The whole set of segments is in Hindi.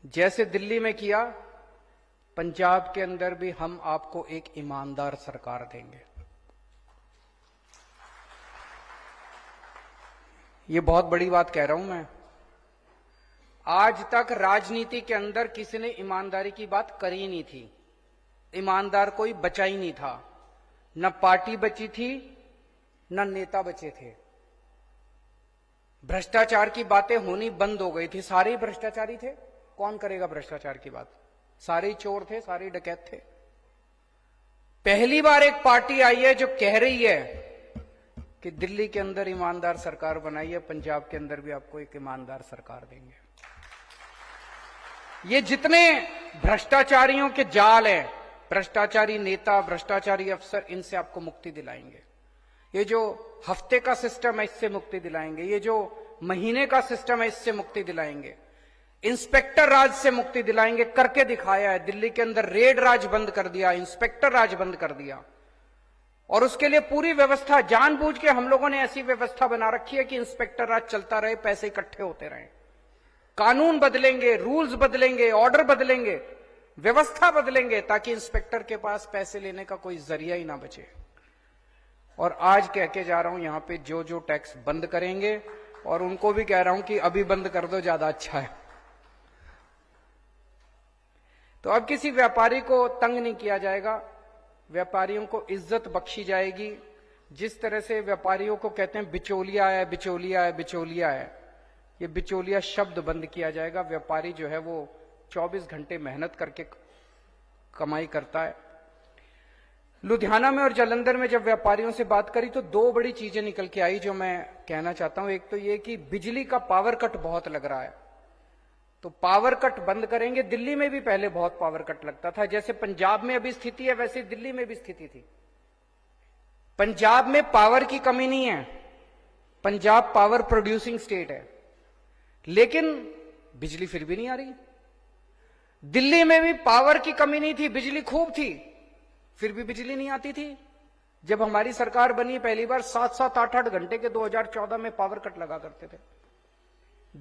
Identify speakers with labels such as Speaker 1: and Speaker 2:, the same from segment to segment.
Speaker 1: जैसे दिल्ली में किया, पंजाब के अंदर भी हम आपको एक ईमानदार सरकार देंगे। ये बहुत बड़ी बात कह रहा हूं मैं। आज तक राजनीति के अंदर किसी ने ईमानदारी की बात करी नहीं थी। ईमानदार कोई बचा ही नहीं था। न पार्टी बची थी, न नेता बचे थे। भ्रष्टाचार की बातें होनी बंद हो गई थी। सारे ही भ्रष्टाचारी थे। कौन करेगा भ्रष्टाचार की बात? सारे ही चोर थे, सारे ही डकैत थे। पहली बार एक पार्टी आई है जो कह रही है कि दिल्ली के अंदर ईमानदार सरकार बनाई है, पंजाब के अंदर भी आपको एक ईमानदार सरकार देंगे। ये जितने भ्रष्टाचारियों के जाल हैं, भ्रष्टाचारी नेता, भ्रष्टाचारी अफसर, इनसे आपको मुक्ति दिलाएंगे। ये जो हफ्ते का सिस्टम है, इससे मुक्ति दिलाएंगे। ये जो महीने का सिस्टम है, इससे मुक्ति दिलाएंगे। इंस्पेक्टर राज से मुक्ति दिलाएंगे। करके दिखाया है। दिल्ली के अंदर रेड राज बंद कर दिया, इंस्पेक्टर राज बंद कर दिया। और उसके लिए पूरी व्यवस्था, जानबूझ के हम लोगों ने ऐसी व्यवस्था बना रखी है कि इंस्पेक्टर राज चलता रहे, पैसे इकट्ठे होते रहे। कानून बदलेंगे, रूल्स बदलेंगे, ऑर्डर बदलेंगे, व्यवस्था बदलेंगे, ताकि इंस्पेक्टर के पास पैसे लेने का कोई जरिया ही ना बचे। और आज कह के जा रहा हूं, यहां पे जो जो टैक्स बंद करेंगे, और उनको भी कह रहा हूं कि अभी बंद कर दो, ज्यादा अच्छा है। तो अब किसी व्यापारी को तंग नहीं किया जाएगा, व्यापारियों को इज्जत बख्शी जाएगी। जिस तरह से व्यापारियों को कहते हैं बिचौलिया है, बिचौलिया है, बिचौलिया है, ये बिचौलिया शब्द बंद किया जाएगा। व्यापारी जो है वो 24 घंटे मेहनत करके कमाई करता है। लुधियाना में और जालंधर में जब व्यापारियों से बात करी तो दो बड़ी चीजें निकल के आई जो मैं कहना चाहता हूं। एक तो ये कि बिजली का पावर कट बहुत लग रहा है, तो पावर कट बंद करेंगे। दिल्ली में भी पहले बहुत पावर कट लगता था। जैसे पंजाब में अभी स्थिति है, वैसे दिल्ली में भी स्थिति थी। पंजाब में पावर की कमी नहीं है, पंजाब पावर प्रोड्यूसिंग स्टेट है, लेकिन बिजली फिर भी नहीं आ रही। दिल्ली में भी पावर की कमी नहीं थी, बिजली खूब थी, फिर भी बिजली नहीं आती थी। जब हमारी सरकार बनी पहली बार, 7-7, 8-8 घंटे के 2014 में पावर कट लगा करते थे।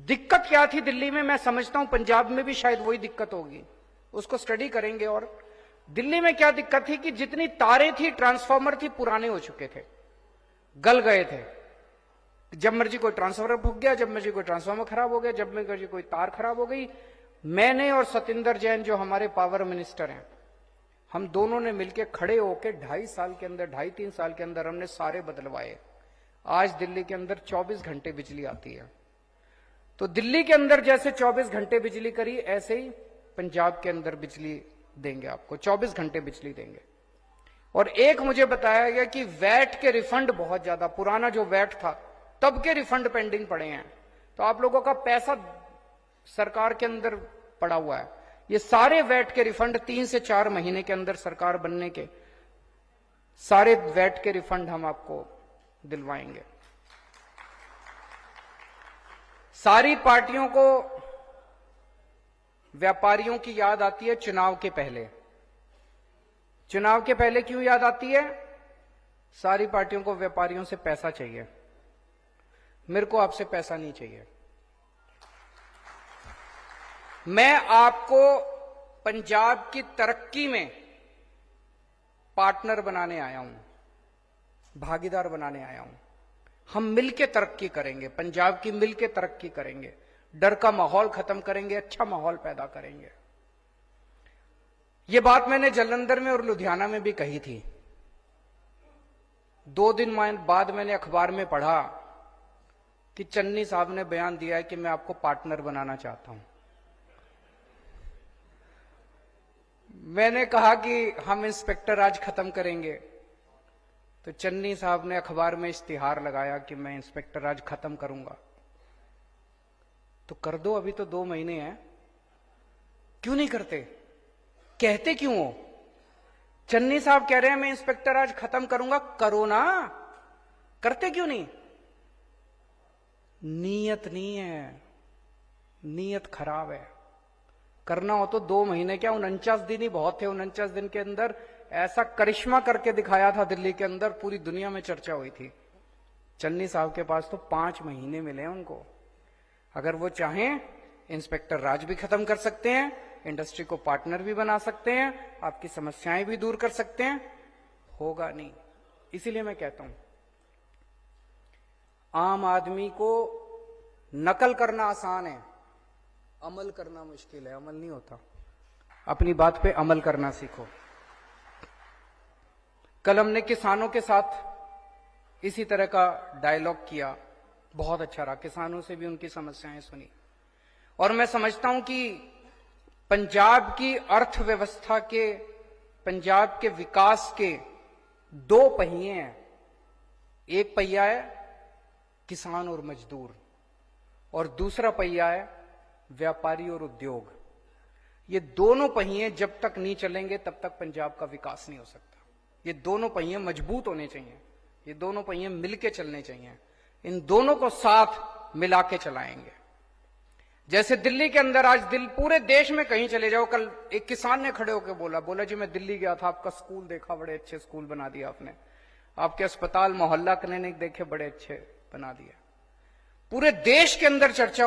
Speaker 1: दिक्कत क्या थी दिल्ली में? मैं समझता हूं पंजाब में भी शायद वही दिक्कत होगी, उसको स्टडी करेंगे। और दिल्ली में क्या दिक्कत थी कि जितनी तारें थी, ट्रांसफार्मर थी, पुराने हो चुके थे, गल गए थे। जब मर्जी कोई ट्रांसफार्मर फूक गया, जब मर्जी कोई ट्रांसफार्मर खराब हो गया, जब मर्जी कोई तार खराब हो गई। मैंने और सतिंदर जैन जो हमारे पावर मिनिस्टर हैं, हम दोनों ने मिलकर खड़े होकर 2.5 साल के अंदर, 2.5-3 साल के अंदर हमने सारे बदलवाए। आज दिल्ली के अंदर 24 घंटे बिजली आती है। तो दिल्ली के अंदर जैसे 24 घंटे बिजली करी, ऐसे ही पंजाब के अंदर बिजली देंगे आपको, 24 घंटे बिजली देंगे। और एक मुझे बताया गया कि वैट के रिफंड बहुत ज्यादा, पुराना जो वैट था तब के रिफंड पेंडिंग पड़े हैं। तो आप लोगों का पैसा सरकार के अंदर पड़ा हुआ है। ये सारे वैट के रिफंड 3 से 4 महीने के अंदर सरकार बनने के सारे वैट के रिफंड हम आपको दिलवाएंगे। सारी पार्टियों को व्यापारियों की याद आती है चुनाव के पहले। चुनाव के पहले क्यों याद आती है? सारी पार्टियों को व्यापारियों से पैसा चाहिए। मेरे को आपसे पैसा नहीं चाहिए। मैं आपको पंजाब की तरक्की में पार्टनर बनाने आया हूं, भागीदार बनाने आया हूं। हम मिलके तरक्की करेंगे, पंजाब की मिलके तरक्की करेंगे, डर का माहौल खत्म करेंगे, अच्छा माहौल पैदा करेंगे। यह बात मैंने जालंधर में और लुधियाना में भी कही थी। 2 दिन बाद मैंने अखबार में पढ़ा कि चन्नी साहब ने बयान दिया है कि मैं आपको पार्टनर बनाना चाहता हूं। मैंने कहा कि हम इंस्पेक्टर राज खत्म करेंगे, तो चन्नी साहब ने अखबार में इश्तिहार लगाया कि मैं इंस्पेक्टर राज खत्म करूंगा। तो कर दो, अभी तो 2 महीने हैं, क्यों नहीं करते? कहते क्यों हो? चन्नी साहब कह रहे हैं मैं इंस्पेक्टर राज खत्म करूंगा, करो ना, करते क्यों नहीं? नीयत नहीं है, नीयत खराब है। करना हो तो 2 महीने क्या, 49 दिन ही बहुत थे। 49 दिन के अंदर ऐसा करिश्मा करके दिखाया था दिल्ली के अंदर, पूरी दुनिया में चर्चा हुई थी। चन्नी साहब के पास तो 5 महीने मिले उनको। अगर वो चाहें इंस्पेक्टर राज भी खत्म कर सकते हैं, इंडस्ट्री को पार्टनर भी बना सकते हैं, आपकी समस्याएं भी दूर कर सकते हैं। होगा नहीं। इसीलिए मैं कहता हूं, आम आदमी को नकल करना आसान है, अमल करना मुश्किल है। अमल नहीं होता। अपनी बात पे अमल करना सीखो। कल हमने किसानों के साथ इसी तरह का डायलॉग किया, बहुत अच्छा रहा। किसानों से भी उनकी समस्याएं सुनी, और मैं समझता हूं कि पंजाब की अर्थव्यवस्था के, पंजाब के विकास के दो पहिए हैं। एक पहिया है किसान और मजदूर, और दूसरा पहिया है व्यापारी और उद्योग। ये दोनों पहिए जब तक नहीं चलेंगे तब तक पंजाब का विकास नहीं हो सकता। ये दोनों पहिए मजबूत होने चाहिए, ये दोनों पहिए मिलके चलने चाहिए। इन दोनों को साथ मिला के चलाएंगे। जैसे दिल्ली के अंदर आज पूरे देश में कहीं चले जाओ, कल एक किसान ने खड़े होकर बोला जी मैं दिल्ली गया था, आपका स्कूल देखा, बड़े अच्छे स्कूल बना दिया आपने, आपके अस्पताल मोहल्ला क्लिनिक देखे, बड़े अच्छे बना दिया। पूरे देश के अंदर चर्चा